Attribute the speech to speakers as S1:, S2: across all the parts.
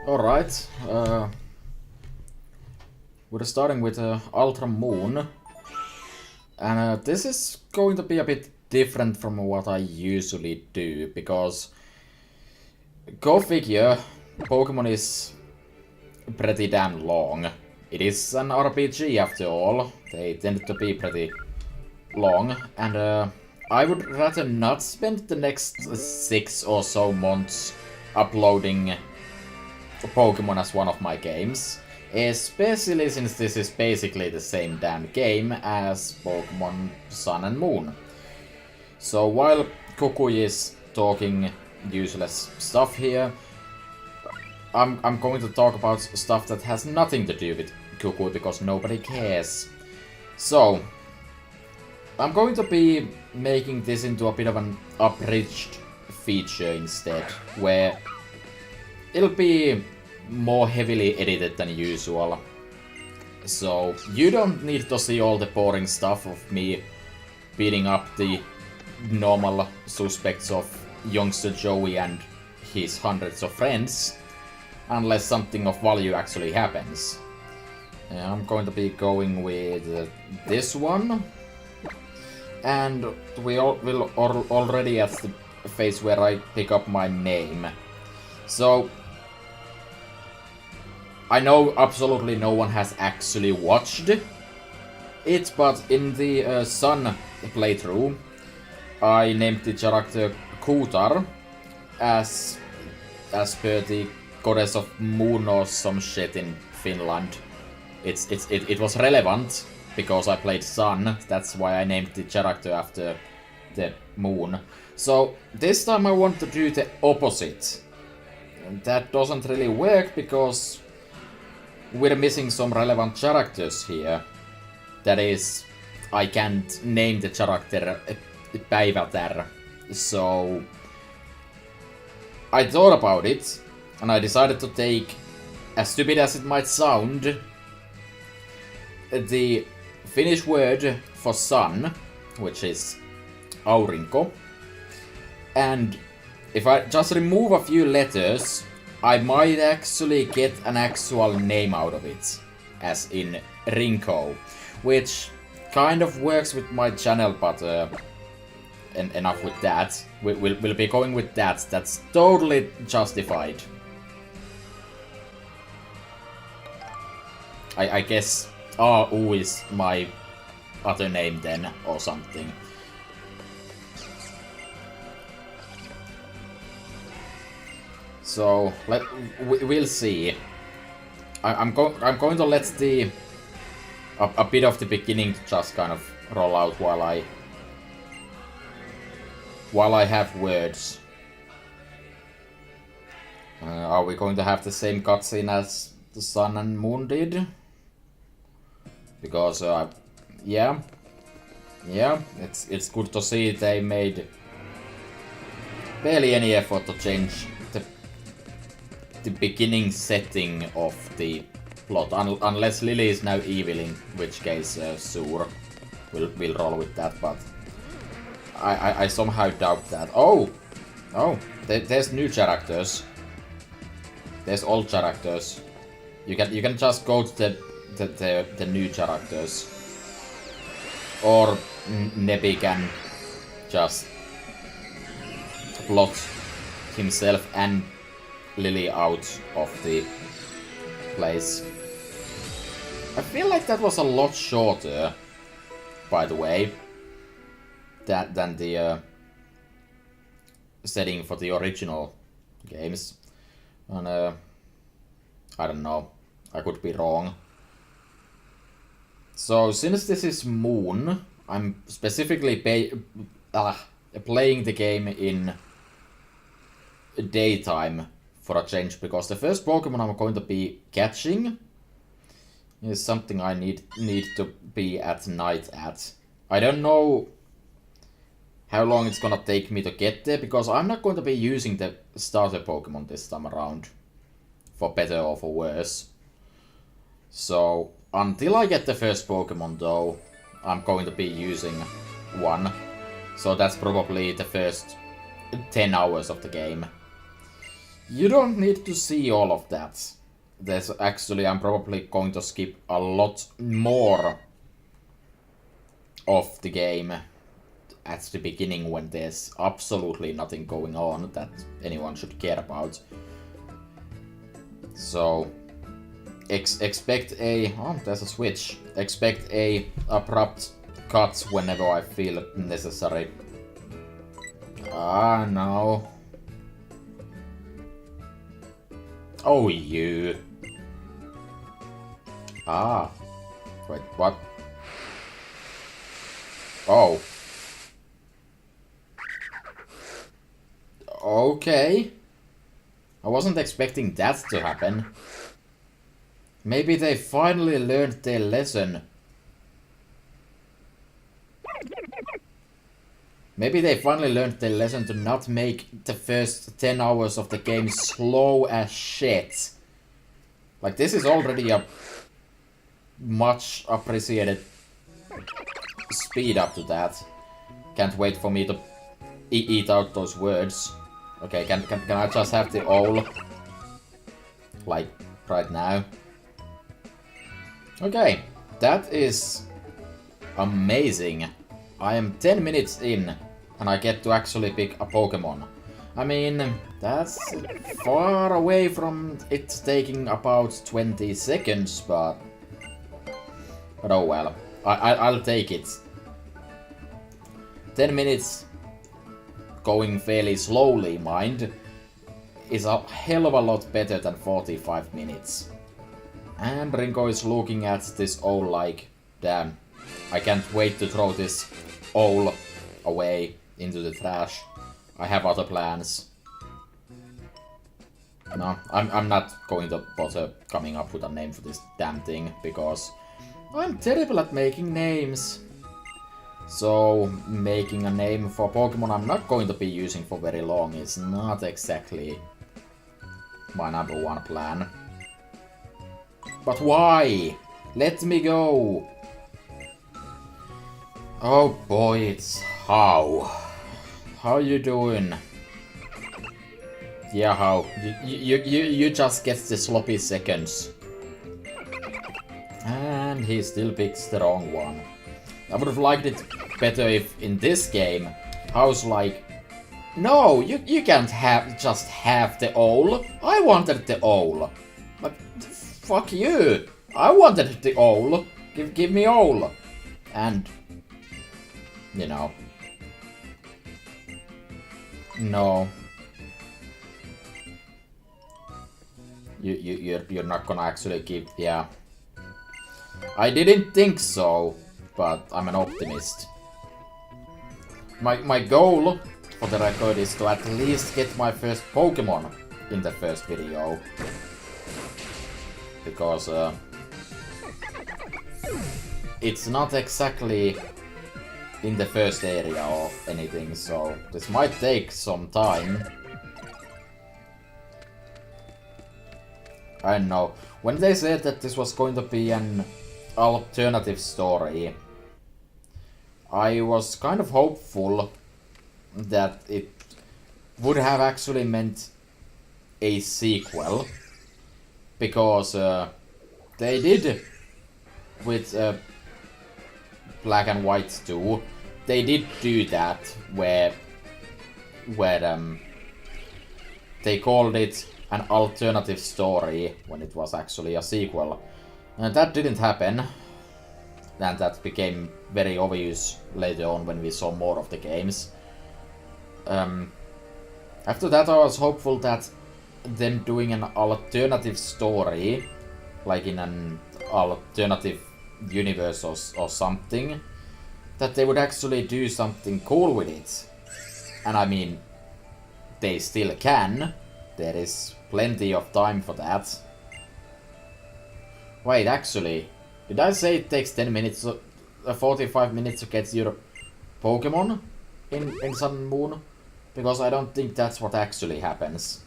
S1: Alright, we're starting with UltraMoon, and this is going to be a bit different from what I usually do, because go figure, Pokémon is pretty damn long. It is an RPG after all, they tend to be pretty long, and I would rather not spend the next 6 or so months uploading Pokémon as one of my games, especially since this is basically the same damn game as Pokémon Sun and Moon. So while Kukui is talking useless stuff here, I'm going to talk about stuff that has nothing to do with Kukui because nobody cares. So, I'm going to be making this into a bit of an abridged feature instead, where it'll be more heavily edited than usual. So you don't need to see all the boring stuff of me beating up the normal suspects of youngster Joey and his hundreds of friends, unless something of value actually happens. I'm going to be going with this one, and we will already at the phase where I pick up my name. So I know absolutely no one has actually watched it, but in the Sun playthrough, I named the character Kutar as per the goddess of moon or some shit in Finland. It was relevant because I played Sun. That's why I named the character after the moon. So this time I want to do the opposite. That doesn't really work because we're missing some relevant characters here. That is, I can't name the character Päivätär. So I thought about it, and I decided to take, as stupid as it might sound, the Finnish word for sun, which is aurinko, and if I just remove a few letters, I might actually get an actual name out of it, as in Rinko, which kind of works with my channel, but enough with that. We'll be going with that. That's totally justified. I guess AU is my other name then, or something. So we'll see. I'm going to let the a bit of the beginning just kind of roll out while I have words. Are we going to have the same cutscene as the Sun and Moon did? Because yeah, it's good to see they made barely any effort to change the beginning setting of the plot, unless Lily is now evil, in which case Sur will roll with that, but I somehow doubt that. Oh, there's new characters. There's old characters. You can just go to the new characters, or Nebi can just plot himself and Lily out of the place. I feel like that was a lot shorter, by the way, than the setting for the original games. And I don't know, I could be wrong. So since this is Moon, I'm specifically playing the game in daytime for a change, because the first Pokemon I'm going to be catching is something I need to be at night at. I don't know how long it's gonna take me to get there, because I'm not going to be using the starter Pokemon this time around, for better or for worse. So until I get the first Pokemon though, I'm going to be using one. So that's probably the first 10 hours of the game. You don't need to see all of that. There's actually, I'm probably going to skip a lot more of the game at the beginning when there's absolutely nothing going on that anyone should care about. So expect a... oh, there's a switch. Expect a abrupt cut whenever I feel necessary. Ah, no. Oh, you. Ah. Wait, what? Oh. Okay. I wasn't expecting that to happen. Maybe they finally learned their lesson. Maybe they finally learned their lesson to not make the first 10 hours of the game slow as shit. Like, this is already a much appreciated speed up to that. Can't wait for me to eat out those words. Okay, can I just have the owl? Like, right now. Okay, that is amazing. I am 10 minutes in, and I get to actually pick a Pokémon. I mean, that's far away from it taking about 20 seconds, but oh well. I'll take it. 10 minutes going fairly slowly, mind, is a hell of a lot better than 45 minutes. And Ringo is looking at this owl like, damn, I can't wait to throw this owl away into the trash. I have other plans. No, I'm not going to bother coming up with a name for this damn thing, because I'm terrible at making names. So, making a name for Pokemon I'm not going to be using for very long is not exactly my #1 plan. But why? Let me go! Oh boy, it's How. How you doing? Yeah, How. You just get the sloppy seconds. And he still picks the wrong one. I would have liked it better if in this game, How's like, no, you can't just have the owl. I wanted the owl. Like, fuck you. I wanted the owl. Give me owl. And, you know. No. You're not gonna actually give, yeah. I didn't think so, but I'm an optimist. My goal, for the record, is to at least get my first Pokémon in the first video. Because, it's not exactly in the first area or anything, so this might take some time. I know. When they said that this was going to be an alternative story, I was kind of hopeful that it would have actually meant a sequel, because they did with Black and White 2, they did do that where they called it an alternative story when it was actually a sequel. And that didn't happen, and that became very obvious later on when we saw more of the games. After that I was hopeful that them doing an alternative story, like in an alternative universe or something, that they would actually do something cool with it. And I mean, they still can. There is plenty of time for that. Wait, actually, did I say it takes 10 minutes, 45 minutes to get your Pokemon in Sun and Moon? Because I don't think that's what actually happens.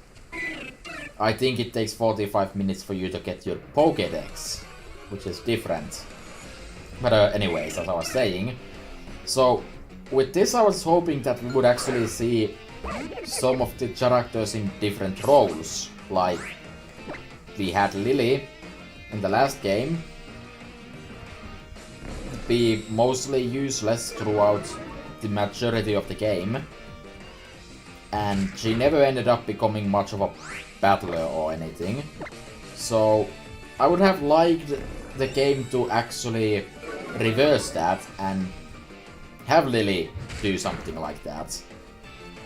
S1: I think it takes 45 minutes for you to get your Pokédex, which is different. But anyways, as I was saying, so with this I was hoping that we would actually see some of the characters in different roles. Like, we had Lily in the last game be mostly useless throughout the majority of the game, and she never ended up becoming much of a battler or anything. So I would have liked the game to actually reverse that and have Lily do something like that.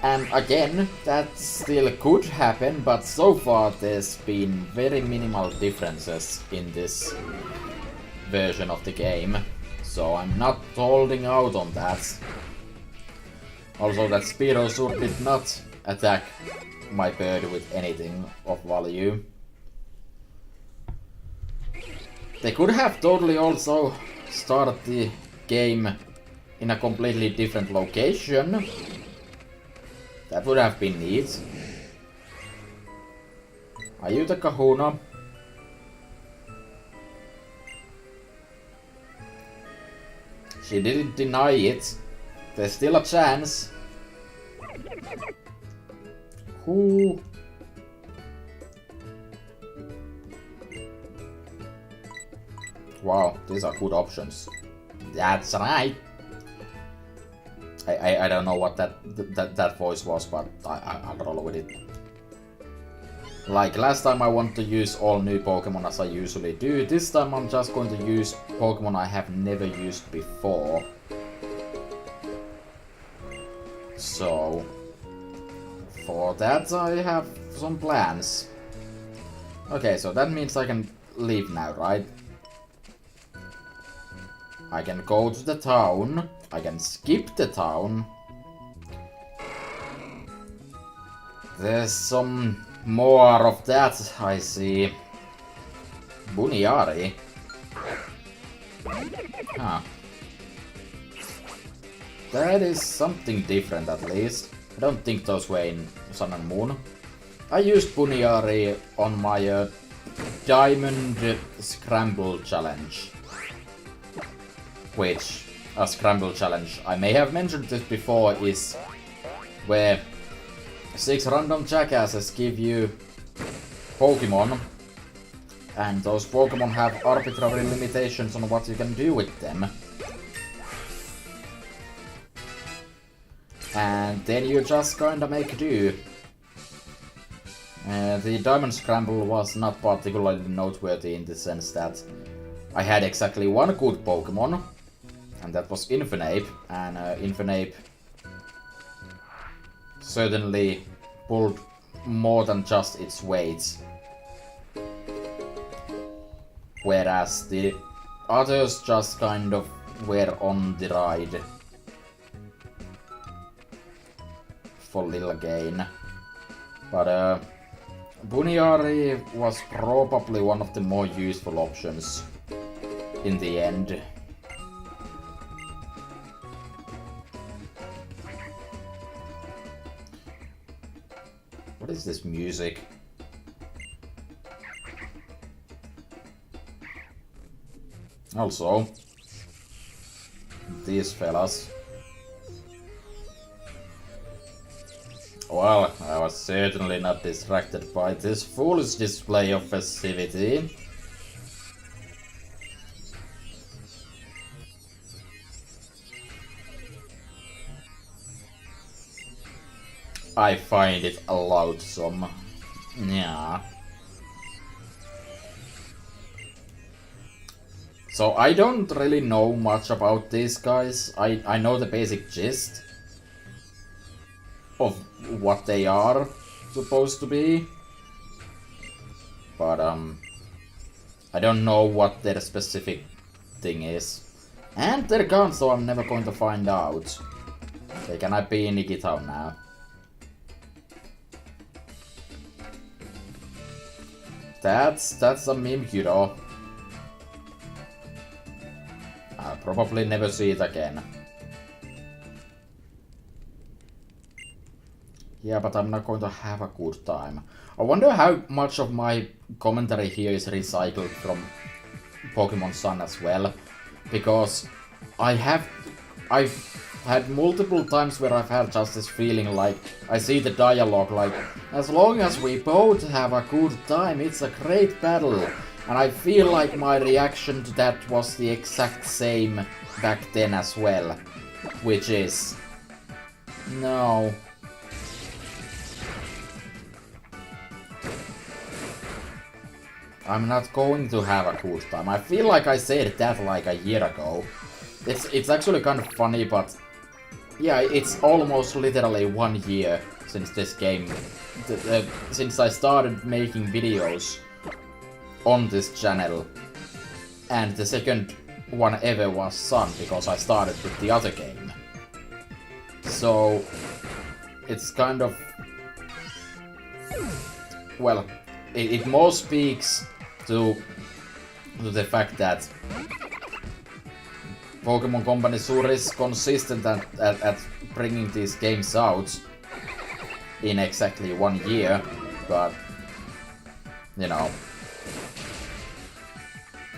S1: And again, that still could happen, but so far there's been very minimal differences in this version of the game. So I'm not holding out on that. Also, that Spearosaur did not attack my bird with anything of value. They could have totally also started the game in a completely different location. That would have been neat. Are you the Kahuna? She didn't deny it. There's still a chance. Who? Wow, these are good options. That's right. I don't know what that voice was, but I'll roll with it. Like last time I want to use all new Pokemon as I usually do. This time I'm just going to use Pokemon I have never used before. So for that I have some plans. Okay, so that means I can leave now, right? I can go to the town. I can skip the town. There's some more of that, I see. Buniari. Huh. That is something different at least. I don't think those were in Sun and Moon. I used Buniari on my Diamond Scramble Challenge. Which, a Scramble Challenge, I may have mentioned this before, is where 6 random jackasses give you Pokemon, and those Pokemon have arbitrary limitations on what you can do with them. And then you just kinda make do. The Diamond Scramble was not particularly noteworthy in the sense that I had exactly one good Pokemon, and that was Infernape, and Infernape certainly pulled more than just its weight. Whereas the others just kind of were on the ride for little gain. But Buniari was probably one of the more useful options in the end. What is this music? Also, these fellas. Well, I was certainly not distracted by this foolish display of festivity. I find it loathsome. Yeah. So I don't really know much about these guys. I know the basic gist of what they are supposed to be. But I don't know what their specific thing is. And they're gone, so I'm never going to find out. Okay, can I be in Iggy Town now? That's a Mimikyu. I'll probably never see it again. Yeah, but I'm not going to have a good time. I wonder how much of my commentary here is recycled from Pokemon Sun as well. Because I've had multiple times where I've had just this feeling like I see the dialogue like, as long as we both have a good time, it's a great battle. And I feel like my reaction to that was the exact same back then as well. Which is... no. I'm not going to have a good time. I feel like I said that like a year ago. It's actually kind of funny, but... yeah, it's almost literally 1 year since this game... since I started making videos on this channel. And the second one ever was Sun, because I started with the other game. So... it's kind of... well, it more speaks to the fact that Pokémon Company Sur is consistent at bringing these games out in exactly 1 year, but, you know.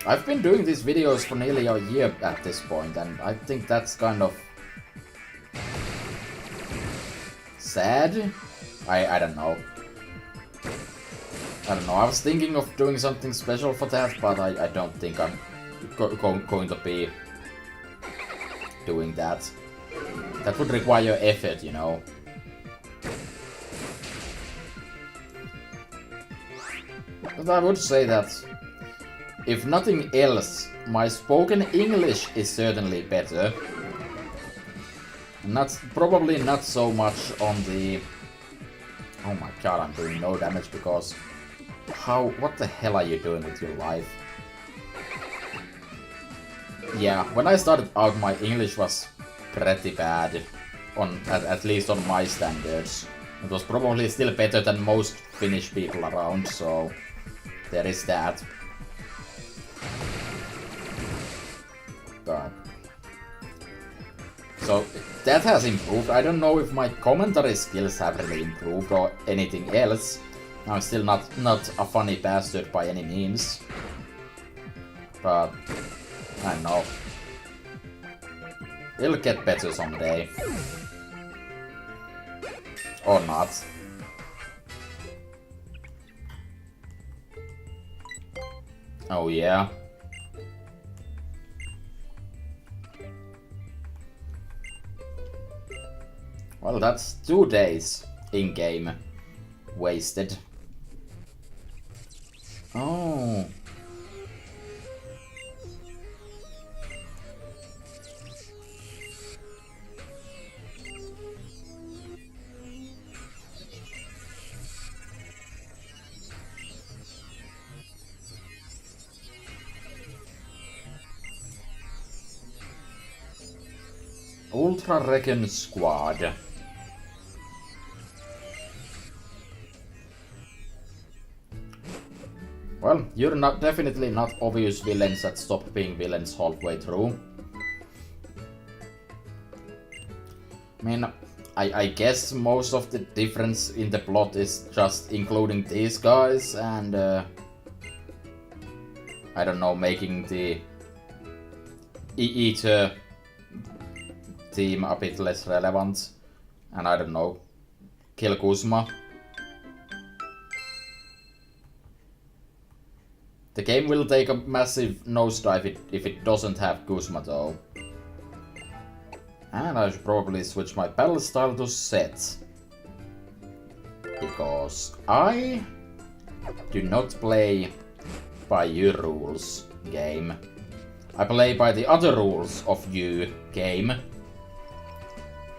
S1: I've been doing these videos for nearly a year at this point, and I think that's kind of sad? I don't know. I don't know, I was thinking of doing something special for that, but I don't think I'm going to be doing that. That would require effort, you know. But I would say that, if nothing else, my spoken English is certainly better. Probably not so much on the... oh my god, I'm doing no damage because... what the hell are you doing with your life? Yeah, when I started out, my English was pretty bad, at least on my standards. It was probably still better than most Finnish people around, so there is that. But... so, that has improved. I don't know if my commentary skills have really improved or anything else. I'm still not a funny bastard by any means. But... I don't know. It'll get better someday. Or not. Oh yeah. Well, that's 2 days in-game wasted. Oh. Ultra Recon Squad. Well, you're definitely not obvious villains that stop being villains halfway through. I mean, I guess most of the difference in the plot is just including these guys and... I don't know, making the Eater team a bit less relevant. And I don't know, kill Kuzma. The game will take a massive nosedive if it doesn't have Kuzma though. And I should probably switch my battle style to set. Because I do not play by your rules, game. I play by the other rules of you, game.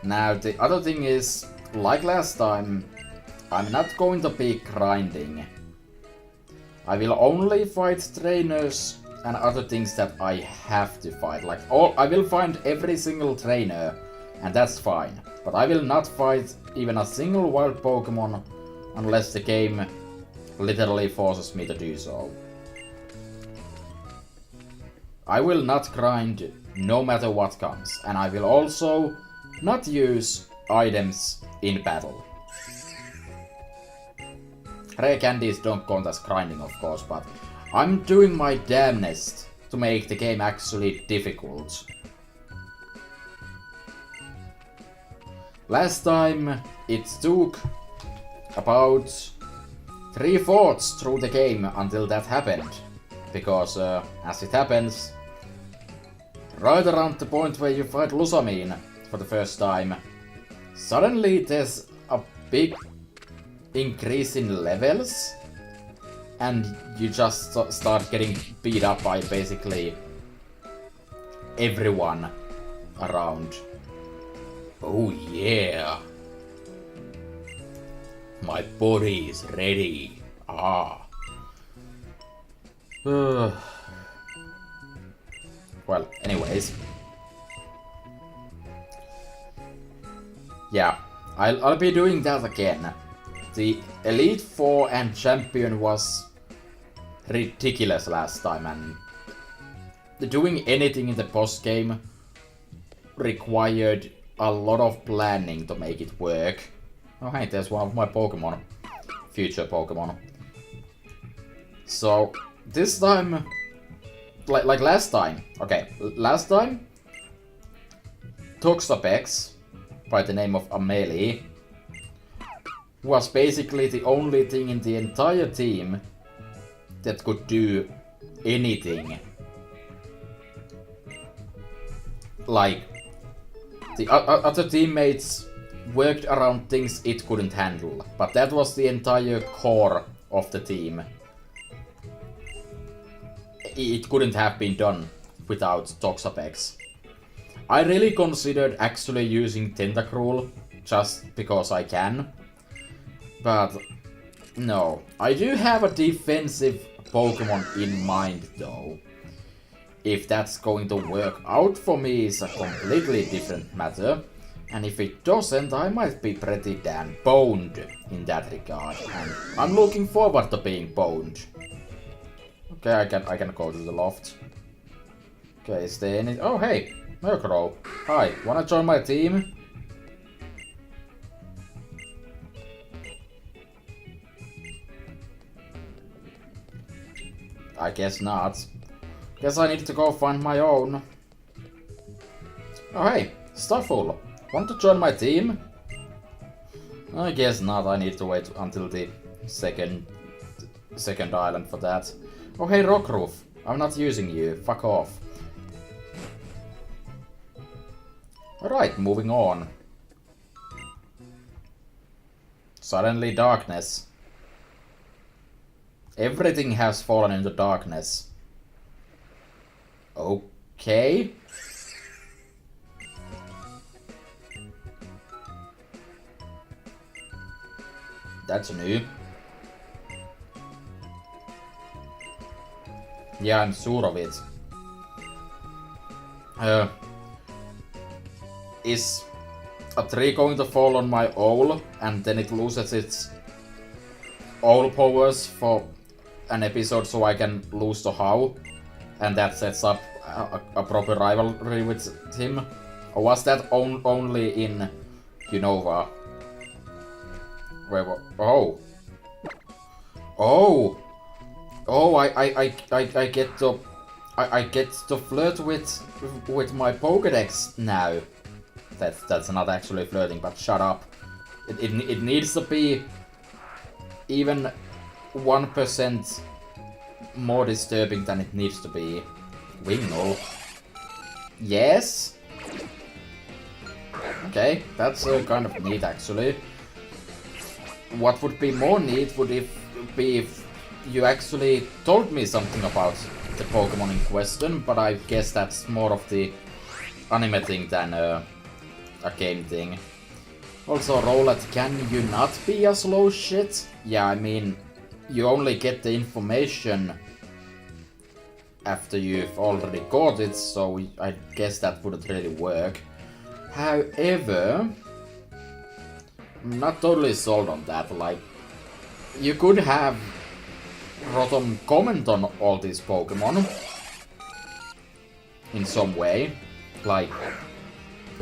S1: Now the other thing is, like last time, I'm not going to be grinding. I will only fight trainers and other things that I have to fight. Like, I will find every single trainer, and that's fine. But I will not fight even a single wild Pokémon unless the game literally forces me to do so. I will not grind no matter what comes, and I will also not use items in battle. Rare candies don't count as grinding, of course, but I'm doing my damnedest to make the game actually difficult. Last time it took about 3/4 through the game until that happened. Because, as it happens, right around the point where you fight UltraMoon for the first time, suddenly there's a big increase in levels, and you just start getting beat up by basically everyone around. Oh yeah! My body is ready. Ah. Well, anyways. Yeah, I'll be doing that again. The Elite Four and Champion was ridiculous last time, and doing anything in the post game required a lot of planning to make it work. Oh hey, there's one of my Pokémon. Future Pokémon. So, this time, like last time, okay, last time, Toxapex, by the name of Amelie, was basically the only thing in the entire team that could do anything. Like, the other teammates worked around things it couldn't handle, but that was the entire core of the team. It couldn't have been done without Toxapex. I really considered actually using Tentacruel, just because I can. But no, I do have a defensive Pokémon in mind though. If that's going to work out for me is a completely different matter. And if it doesn't, I might be pretty damn boned in that regard. And I'm looking forward to being boned. Okay, I can go to the loft. Okay, is there any... Oh, hey! Murkrow. Hi, wanna join my team? I guess not. Guess I need to go find my own. Oh, hey! Starful. Want to join my team? I guess not, I need to wait until the second island for that. Oh hey Rockroof, I'm not using you, fuck off. Alright, moving on. Suddenly darkness. Everything has fallen into darkness. Okay. That's new. Yeah, I'm sure of it. Is a tree going to fall on my owl and then it loses its owl powers for an episode so I can lose to How? And that sets up a proper rivalry with him? Or was that only in Unova? Wait, what? Oh. Oh! Oh, I get to flirt with my Pokédex now. That's not actually flirting, but shut up. It needs to be even 1% more disturbing than it needs to be. Wingull. Yes. Okay, that's kind of neat actually. What would be more neat would be if you actually told me something about the Pokemon in question, but I guess that's more of the anime thing than a game thing. Also, Rowlet, can you not be a slow shit? Yeah, I mean, you only get the information after you've already got it, so I guess that wouldn't really work. However, I'm not totally sold on that. Like, you could have Rotom comment on all these Pokemon in some way. Like,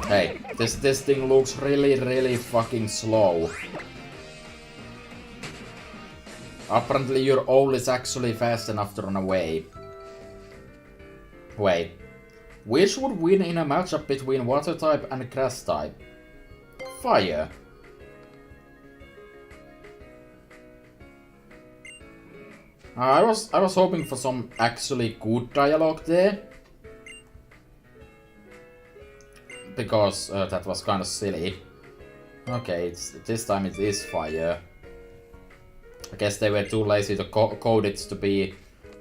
S1: hey, this thing looks really fucking slow. Apparently your owl is actually fast enough to run away. Wait, which would win in a matchup between Water type and Grass type? fire. I was hoping for some actually good dialogue there. Because that was kind of silly. Okay, this time it is fire. I guess they were too lazy to code it to be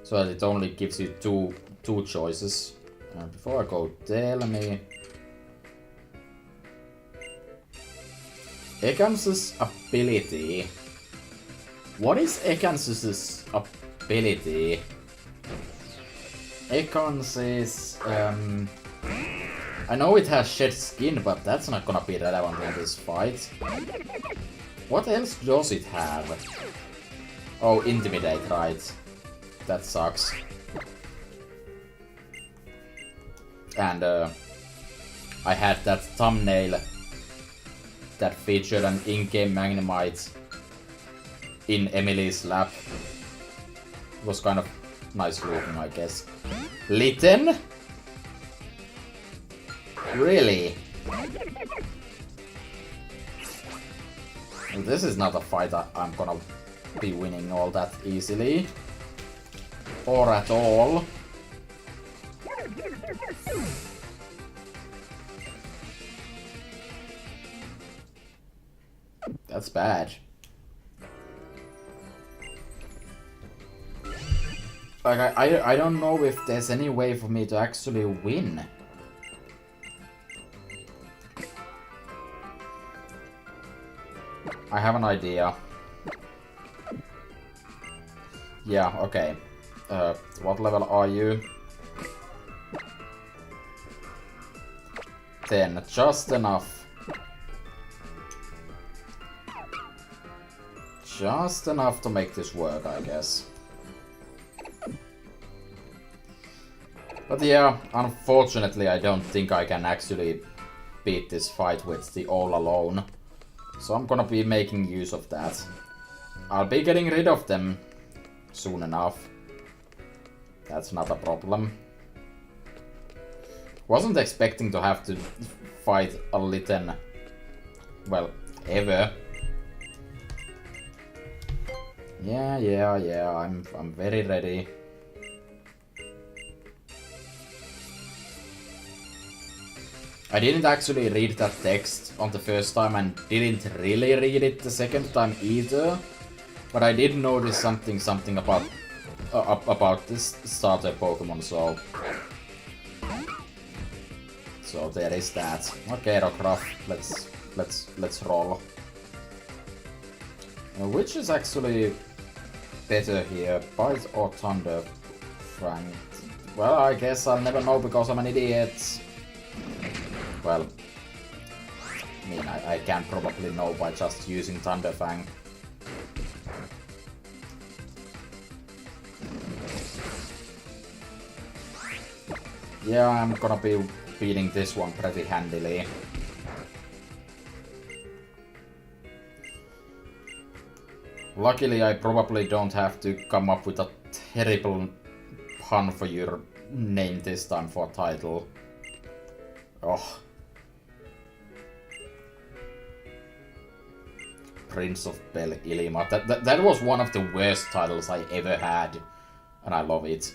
S1: so that it only gives you two choices. Before I go there, let me... Ekan's ability. What is Ekan's ability? Ekan's is... I know it has shed skin, but that's not gonna be relevant in this fight. What else does it have? Oh, intimidate, right. That sucks. And I had that thumbnail that featured an in-game Magnemite in Emily's lap. It was kind of nice looking, I guess. Litten? Really? Well, this is not a fight I'm gonna be winning all that easily. Or at all. That's bad. Like, I don't know if there's any way for me to actually win. I have an idea. Yeah, okay. What level are you? 10. Just enough. Just enough to make this work, I guess. But yeah, unfortunately I don't think I can actually beat this fight with the all alone. So I'm gonna be making use of that. I'll be getting rid of them soon enough. That's not a problem. Wasn't expecting to have to fight a Litten, well, ever. Yeah, I'm very ready. I didn't actually read that text on the first time and didn't really read it the second time either. But I did notice something about this starter Pokemon, so there is that. Okay, Rockruff, let's roll. Which is actually better here, Bite or Thunder Fang? Well, I guess I'll never know because I'm an idiot. Well, I mean, I can probably know by just using Thunder Fang. Yeah, I'm gonna be beating this one pretty handily. Luckily, I probably don't have to come up with a terrible pun for your name this time for a title. Oh. Prince of Bel Ilima. That was one of the worst titles I ever had, and I love it.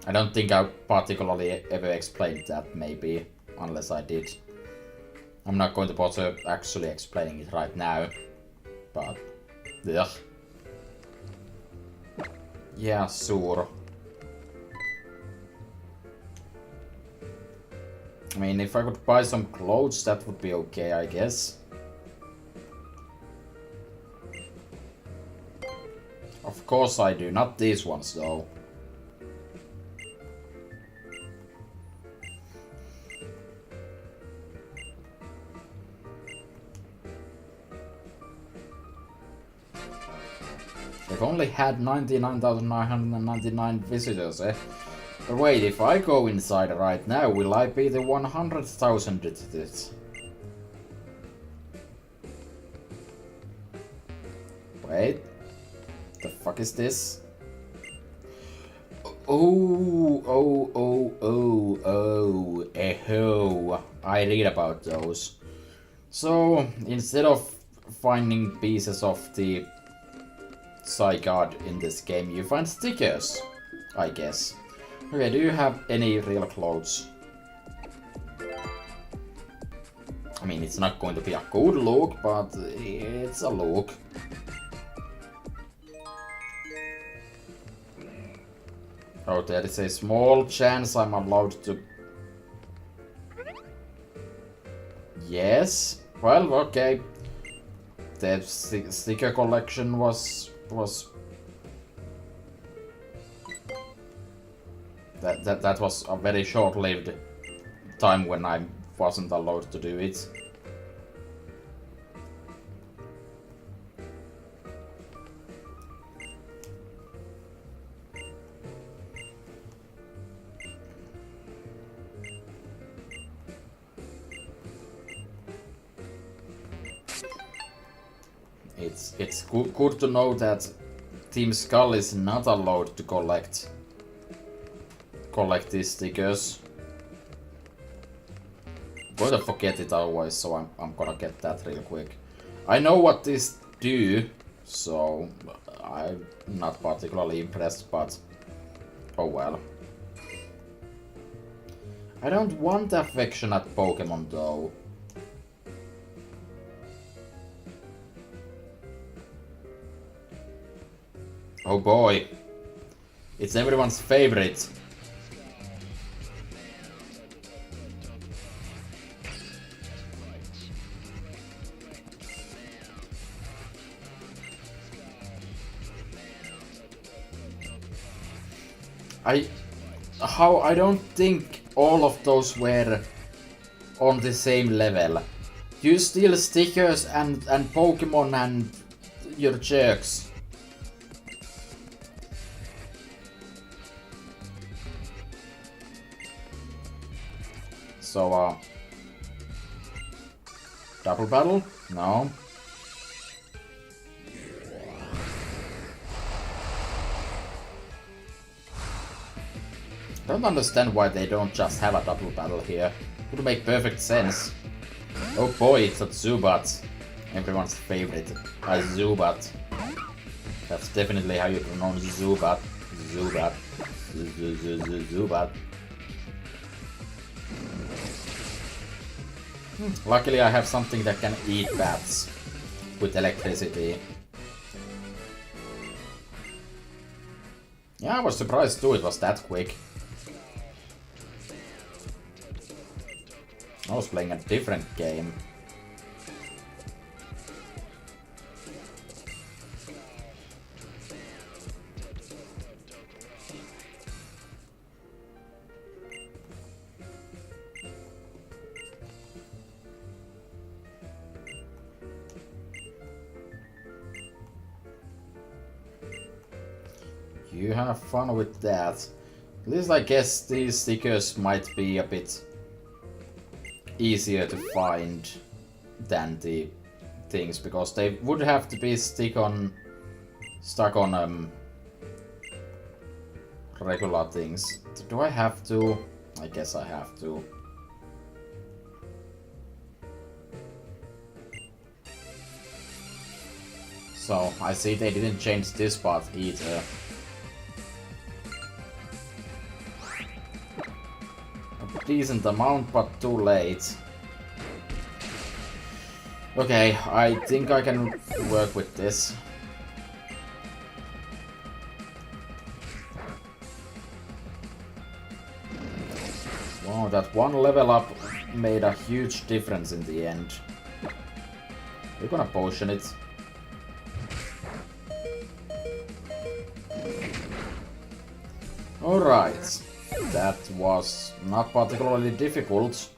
S1: I don't think I particularly ever explained that, maybe, unless I did. I'm not going to bother actually explaining it right now, but... ugh. Yeah, sure. I mean, if I could buy some clothes, that would be okay, I guess. Of course I do, not these ones though. They've only had 99,999 visitors, eh? But wait, if I go inside right now, will I be the 100,000th? Wait. The fuck is this? Oh. I read about those. So, instead of finding pieces of the Zygarde in this game, you find stickers, I guess. Okay, do you have any real clothes? I mean, it's not going to be a good look, but it's a look. Oh, there is a small chance I'm allowed to... Yes. Well, okay. The sticker collection was... That was a very short-lived time when I wasn't allowed to do it. It's good to know that Team Skull is not allowed to collect these stickers. I'm going to forget it otherwise, so I'm gonna get that real quick. I know what these do, so I'm not particularly impressed, but oh well. I don't want affectionate Pokémon though. Oh boy. It's everyone's favorite. I don't think all of those were on the same level. You steal stickers and Pokemon and you're jerks. So, double battle? No. I don't understand why they don't just have a double battle here. Would make perfect sense. Oh boy, it's a Zubat. Everyone's favorite. A Zubat. That's definitely how you pronounce Zubat. Zubat. Zubat. Luckily I have something that can eat bats with electricity. Yeah, I was surprised too it was that quick. I was playing a different game. You have fun with that. At least I guess these stickers might be a bit easier to find than the things, because they would have to be stuck on regular things. Do I have to? I guess I have to. So I see they didn't change this part either. A decent amount, but too late. Okay, I think I can work with this. Wow, that one level up made a huge difference in the end. We're gonna potion it. Alright, that was not particularly difficult.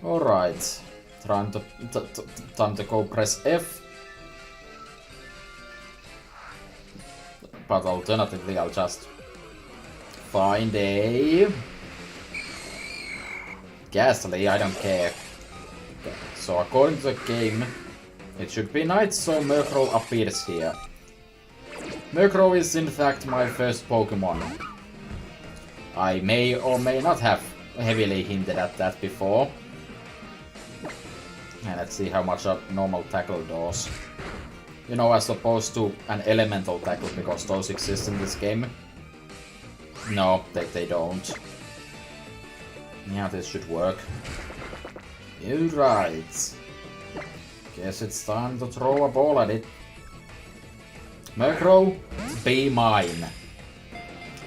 S1: Alright, time to go press F. But alternatively I'll just find a... Ghastly, I don't care. So according to the game, it should be night, so Murkrow appears here. Murkrow is in fact my first Pokémon. I may or may not have heavily hinted at that before. And let's see how much a normal tackle does. You know, as opposed to an elemental tackle, because those exist in this game. No, they don't. Yeah, this should work. You're right. Guess it's time to throw a ball at it. Murkrow, be mine.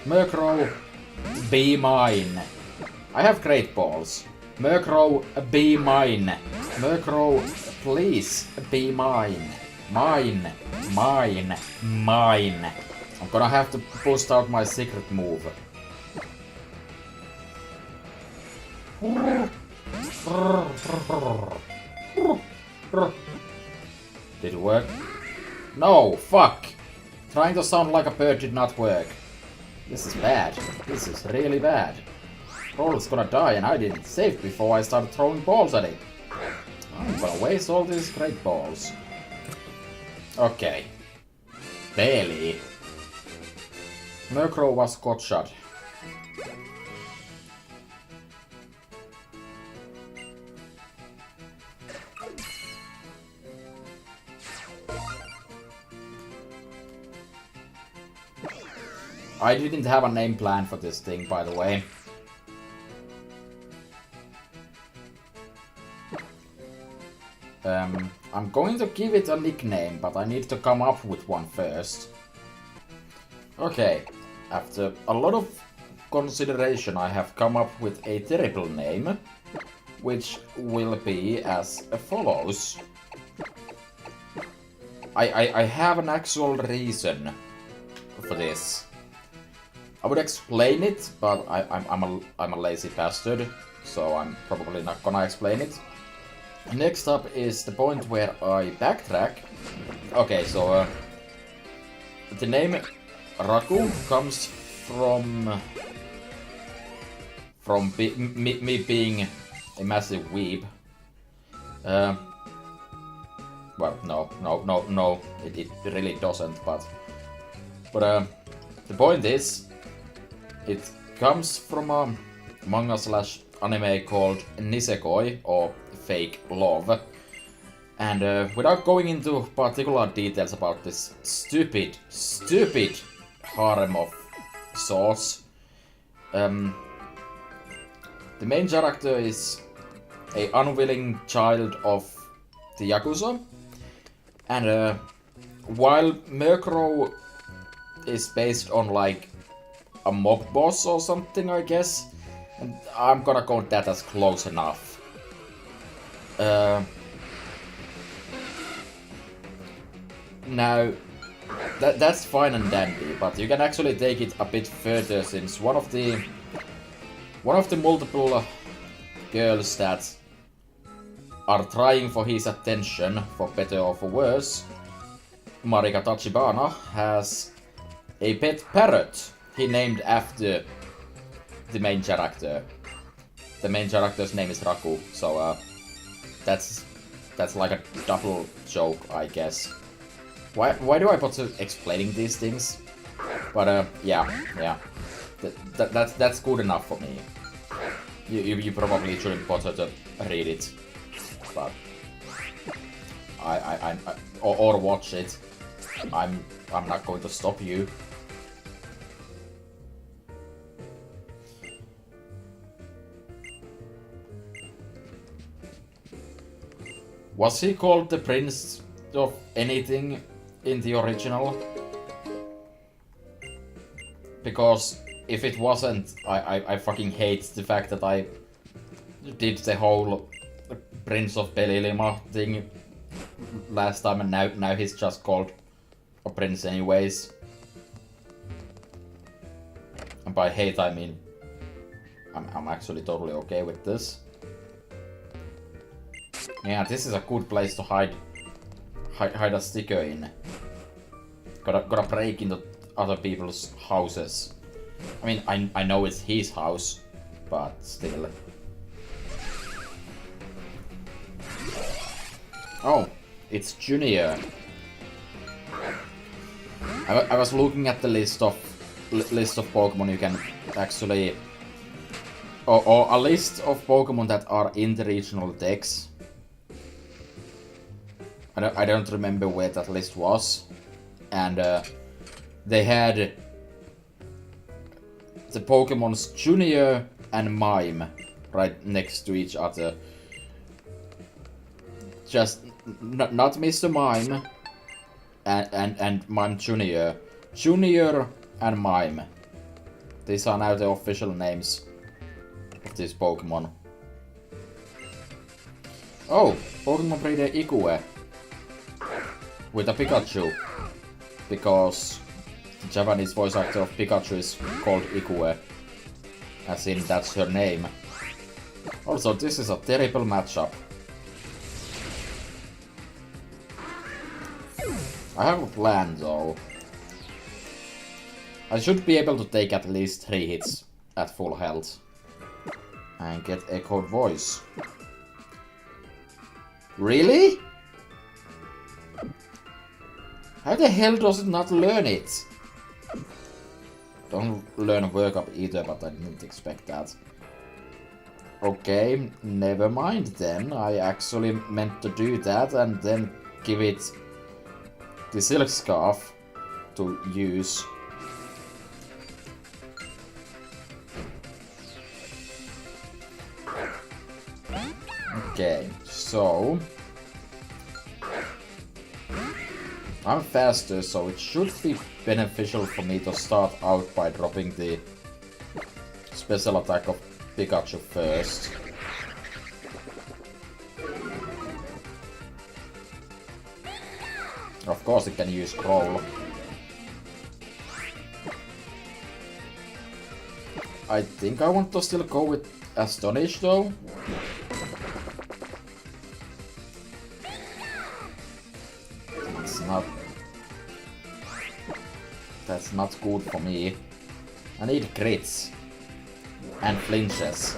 S1: Murkrow, be mine. I have great balls. Murkrow, be mine. Murkrow, please be mine. Mine, mine, mine. I'm gonna have to boost out my secret move. Did it work? No, fuck! Trying to sound like a bird did not work. This is bad. This is really bad. Roll is gonna die and I didn't save before I started throwing balls at it. I'm gonna waste all these great balls. Okay. Barely. Murkrow was got shot. I didn't have a name plan for this thing, by the way. I'm going to give it a nickname, but I need to come up with one first. Okay, after a lot of consideration, I have come up with a terrible name, which will be as follows. I have an actual reason for this. I would explain it, but I'm a lazy bastard, so I'm probably not gonna explain it. Next up is the point where I backtrack. Okay, so the name Raku comes from me being a massive weeb. Well, no, it really doesn't, but the point is, it comes from a manga/anime called Nisekoi, or Fake Love. And without going into particular details about this stupid harem of sorts, the main character is a unwilling child of the Yakuza. And while Murkrow is based on like a mob boss or something, I guess, and I'm gonna count that as close enough. Now, that's fine and dandy, but you can actually take it a bit further, since one of the multiple girls that are trying for his attention, for better or for worse, Marika Tachibana, has a pet parrot he named after the main character. The main character's name is Raku, so that's like a double joke, I guess. Why do I bother explaining these things? But yeah, that's good enough for me. You probably shouldn't bother to read it, but or watch it. I'm not going to stop you. Was he called the Prince of anything in the original? Because if it wasn't, I fucking hate the fact that I did the whole Prince of Pelilima thing last time, and now he's just called a prince anyways. And by hate I mean I'm actually totally okay with this. Yeah, this is a good place to hide a sticker in. Gotta break into other people's houses. I mean, I know it's his house, but still. Oh, it's Junior. I was looking at the list of Pokemon you can actually or a list of Pokemon that are in the regional decks. I don't remember where that list was. And they had the Pokemon's Junior and Mime right next to each other. Just not Mr. Mime and Mime Junior. Junior and Mime. These are now the official names of this Pokemon. Oh, Pokemon breeder Ikue with a Pikachu, because the Japanese voice actor of Pikachu is called Ikue, as in that's her name. Also, this is a terrible matchup. I have a plan though. I should be able to take at least 3 hits at full health and get echoed voice. Really? How the hell does it not learn it? Don't learn work up either, but I didn't expect that. Okay, never mind then. I actually meant to do that and then give it the Silk Scarf to use. Okay, so I'm faster, so it should be beneficial for me to start out by dropping the special attack of Pikachu first. Of course it can use Growl. I think I want to still go with Astonish though. That's not good for me. I need crits and flinches.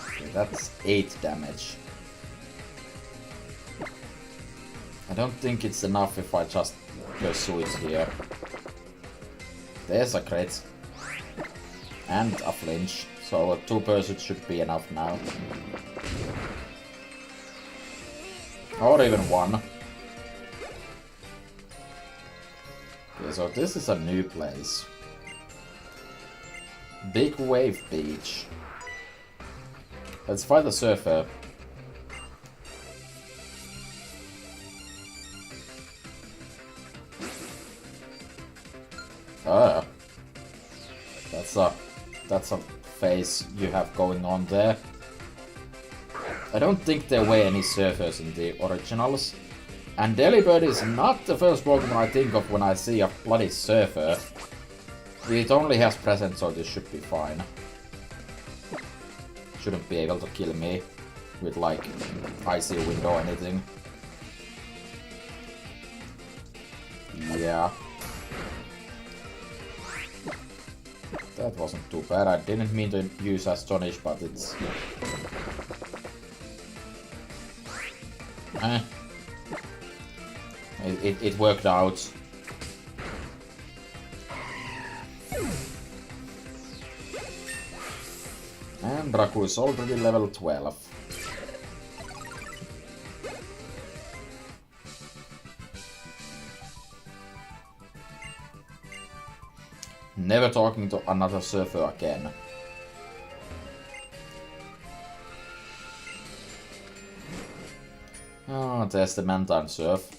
S1: Okay, that's 8 damage. I don't think it's enough if I just pursue it here. There's a crit and a flinch, so 2 pursuits should be enough now. Or even 1. Okay, so this is a new place. Big Wave Beach. Let's fight the surfer. Ah. That's a face you have going on there. I don't think there were any surfers in the originals. And Delibird is not the first Pokemon I think of when I see a bloody surfer. It only has present, so this should be fine. Shouldn't be able to kill me with like Icy Wind or anything. Yeah. That wasn't too bad. I didn't mean to use Astonish, but it's... It worked out. And Raku is already level 12. Never talking to another surfer again. Oh, there's the Mantine Surf.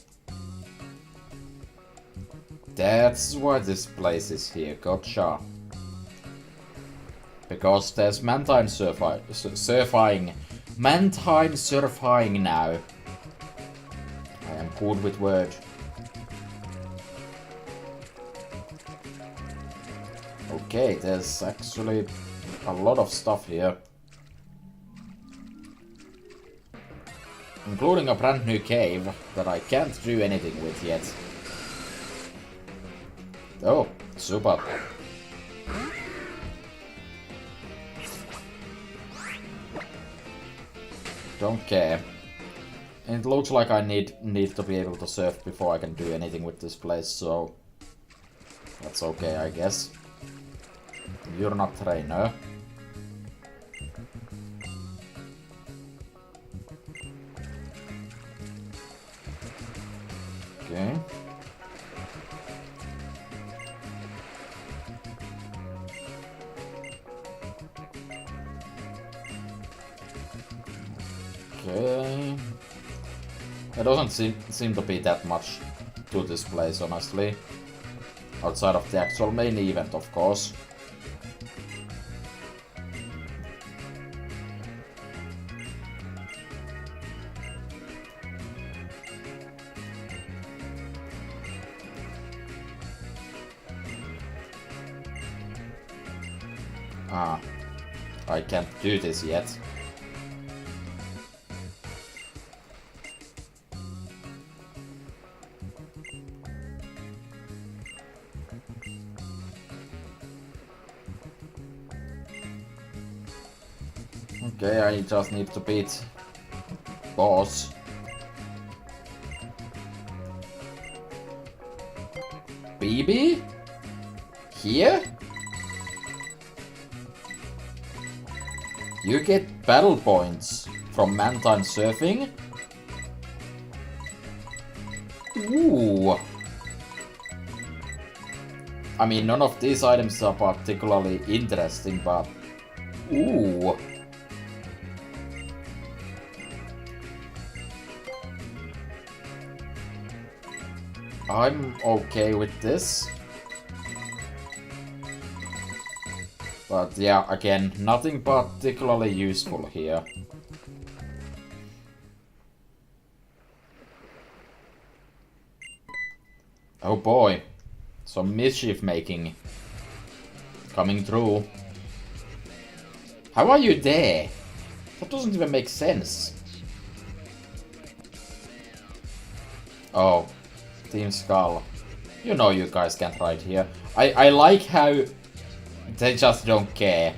S1: That's why this place is here, gotcha. Because there's Mantine surfing. Mantine surfing now. I am good with words. Okay, there's actually a lot of stuff here. Including a brand new cave that I can't do anything with yet. Oh, super. Don't care. It looks like I need to be able to surf before I can do anything with this place, so... That's okay, I guess. You're not trainer. Okay. Okay. There doesn't seem to be that much to this place, honestly. Outside of the actual main event, of course. Ah, I can't do this yet. Okay, I just need to beat boss. BB? Here? You get battle points from Mantine surfing? Ooh. I mean, none of these items are particularly interesting, but... Ooh. I'm okay with this. But yeah, again, nothing particularly useful here. Oh boy, some mischief making coming through. How are you there? That doesn't even make sense. Oh, Team Skull. You know you guys can't ride here. I like how they just don't care.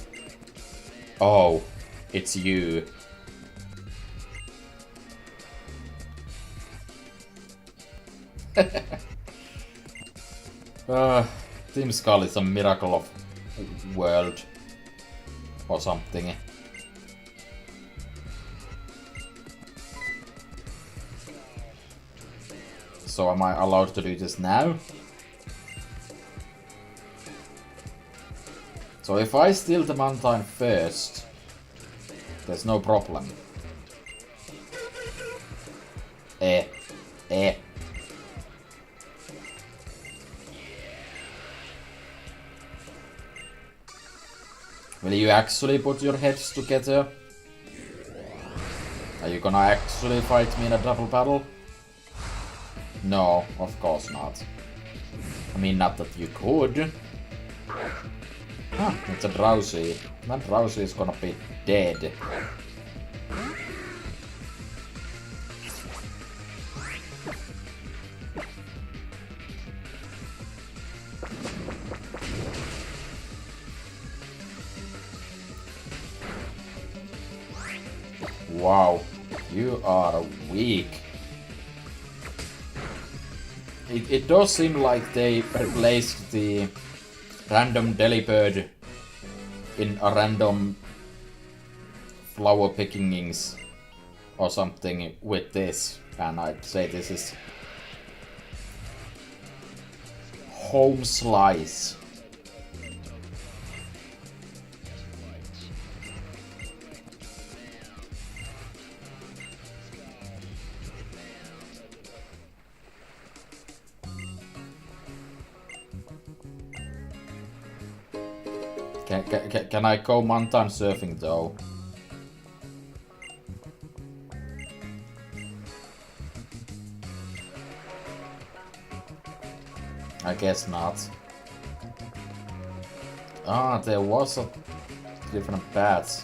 S1: Oh, it's you. Team Skull is a miracle of world or something. So am I allowed to do this now? So if I steal the Mantine first, there's no problem. Eh. Will you actually put your heads together? Are you gonna actually fight me in a double battle? No, of course not. I mean, not that you could. Ah, it's a Drowsy. That Drowsy is gonna be dead. Wow, you are weak. It does seem like they replaced the random delibird in a random flower pickings or something with this, and I'd say this is home slice. Can I go Mantine surfing though? I guess not. Ah, there was a different paths.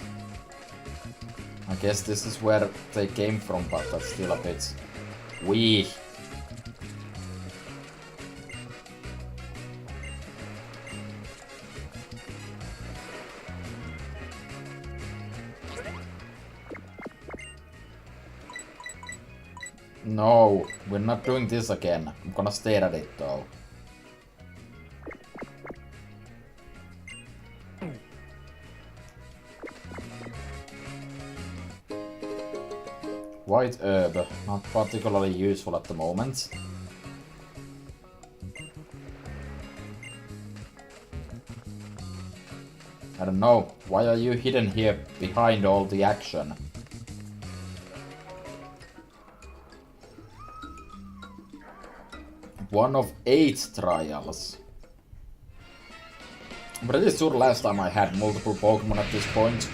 S1: I guess this is where they came from, but that's still a bit weak. No, we're not doing this again. I'm gonna stare at it though. White herb, not particularly useful at the moment. I don't know, why are you hidden here behind all the action? One of 8 trials. I'm pretty sure last time I had multiple Pokémon at this point.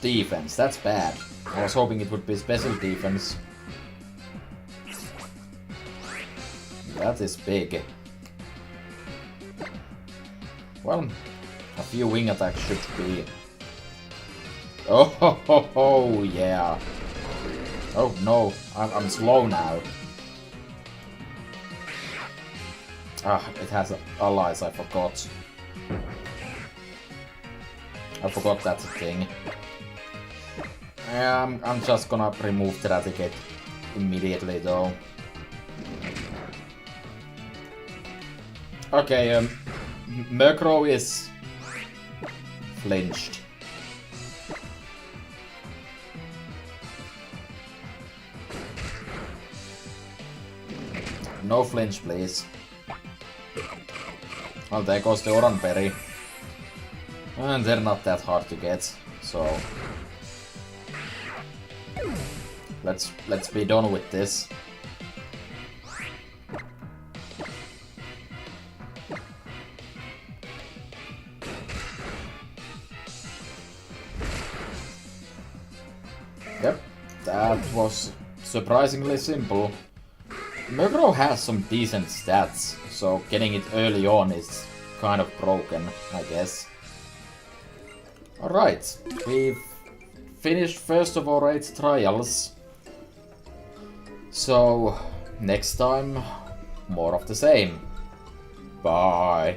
S1: Defense, that's bad. I was hoping it would be special defense. That is big. Well, a few wing attacks should be... Oh, ho, ho, ho, yeah. Oh no, I'm slow now. Ah, it has allies, I forgot. I forgot that's a thing. I'm just gonna remove Traticate immediately though. Okay, Murkrow is flinched. No flinch, please. Well, there goes the Oranberry. And they're not that hard to get, so... Let's be done with this. Yep, that was surprisingly simple. Murkrow has some decent stats, so getting it early on is kind of broken, I guess. Alright, we've finished first of our 8 trials. So, next time, more of the same. Bye.